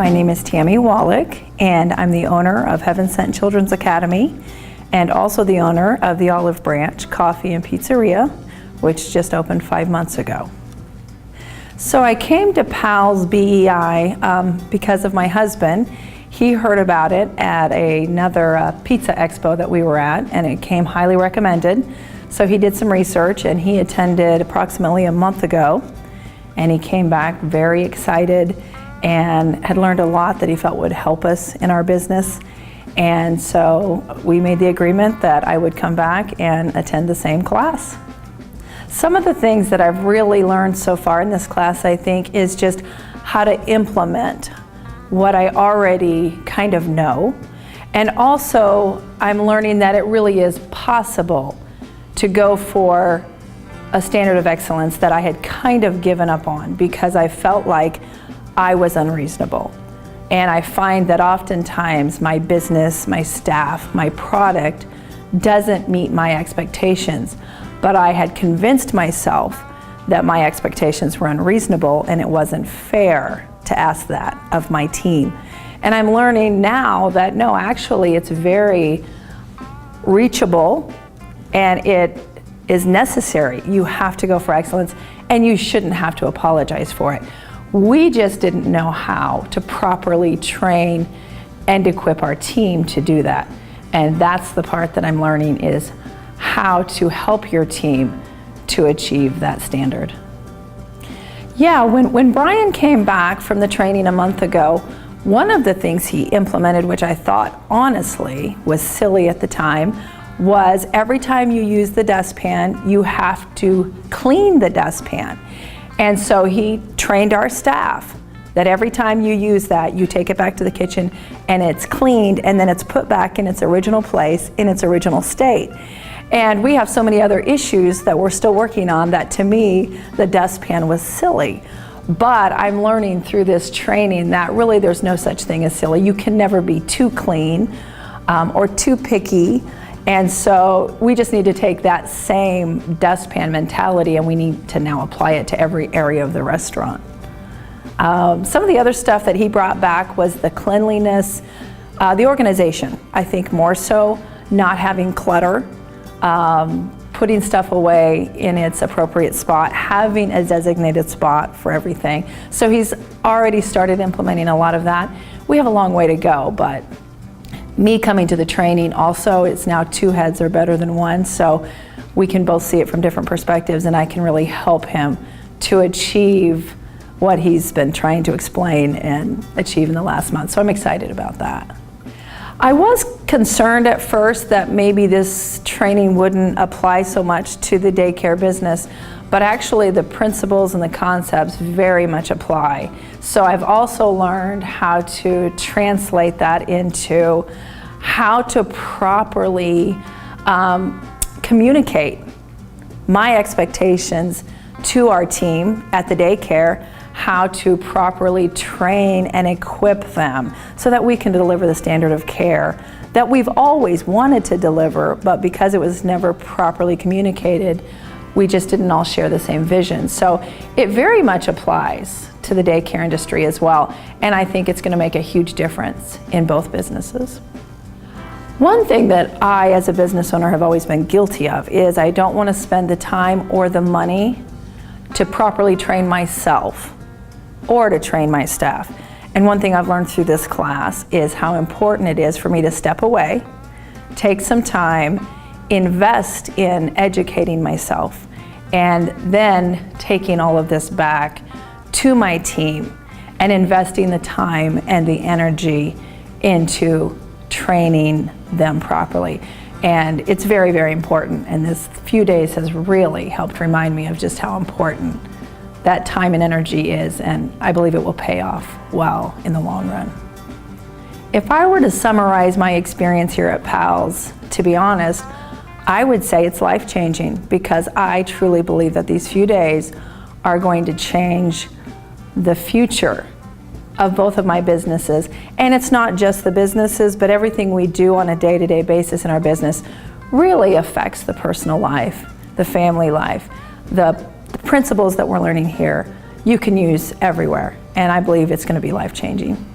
My name is Tami Wallake, and I'm the owner of Heaven Sent Children's Academy and also the owner of the Olive Branch Coffee and Pizzeria, which just opened 5 months ago. So I came to PALS BEI because of my husband. He heard about it at another pizza expo that we were at, and it came highly recommended. So he did some research, and he attended approximately a month ago, and he came back very excited and had learned a lot that he felt would help us in our business. And so we made the agreement that I would come back and attend the same class. Some of the things that I've really learned so far in this class, I think, is just how to implement what I already kind of know. And also, I'm learning that it really is possible to go for a standard of excellence that I had kind of given up on because I felt like I was unreasonable. And I find that oftentimes my business, my staff, my product doesn't meet my expectations. But I had convinced myself that my expectations were unreasonable and it wasn't fair to ask that of my team. And I'm learning now that no, actually it's very reachable and it is necessary. You have to go for excellence and you shouldn't have to apologize for it. We just didn't know how to properly train and equip our team to do that. And that's the part that I'm learning, is how to help your team to achieve that standard. Yeah, when Brian came back from the training a month ago, one of the things he implemented, which I thought honestly was silly at the time, was every time you use the dustpan, you have to clean the dustpan. And so he trained our staff that every time you use that, you take it back to the kitchen and it's cleaned and then it's put back in its original place, in its original state. And we have so many other issues that we're still working on that, to me, the dustpan was silly. But I'm learning through this training that really there's no such thing as silly. You can never be too clean or too picky. And so we just need to take that same dustpan mentality and we need to now apply it to every area of the restaurant. Some of the other stuff that he brought back was the cleanliness, the organization. I think more so, not having clutter, putting stuff away in its appropriate spot, having a designated spot for everything. So he's already started implementing a lot of that. We have a long way to go, but me coming to the training also, it's now two heads are better than one, so we can both see it from different perspectives and I can really help him to achieve what he's been trying to explain and achieve in the last month. So I'm excited about that. I was concerned at first that maybe this training wouldn't apply so much to the daycare business, but actually the principles and the concepts very much apply. So I've also learned how to translate that into how to properly communicate my expectations to our team at the daycare, how to properly train and equip them so that we can deliver the standard of care that we've always wanted to deliver, but because it was never properly communicated, we just didn't all share the same vision. So it very much applies to the daycare industry as well, and I think it's going to make a huge difference in both businesses. One thing that I, as a business owner, have always been guilty of is I don't want to spend the time or the money to properly train myself or to train my staff. And one thing I've learned through this class is how important it is for me to step away, take some time, invest in educating myself, and then taking all of this back to my team and investing the time and the energy into training them properly. And it's very, very important. And this few days has really helped remind me of just how important that time and energy is, and I believe it will pay off well in the long run. If I were to summarize my experience here at PALS, to be honest, I would say it's life-changing because I truly believe that these few days are going to change the future of both of my businesses. And it's not just the businesses, but everything we do on a day-to-day basis in our business really affects the personal life, the family life, the principles that we're learning here you can use everywhere. And I believe it's going to be life-changing.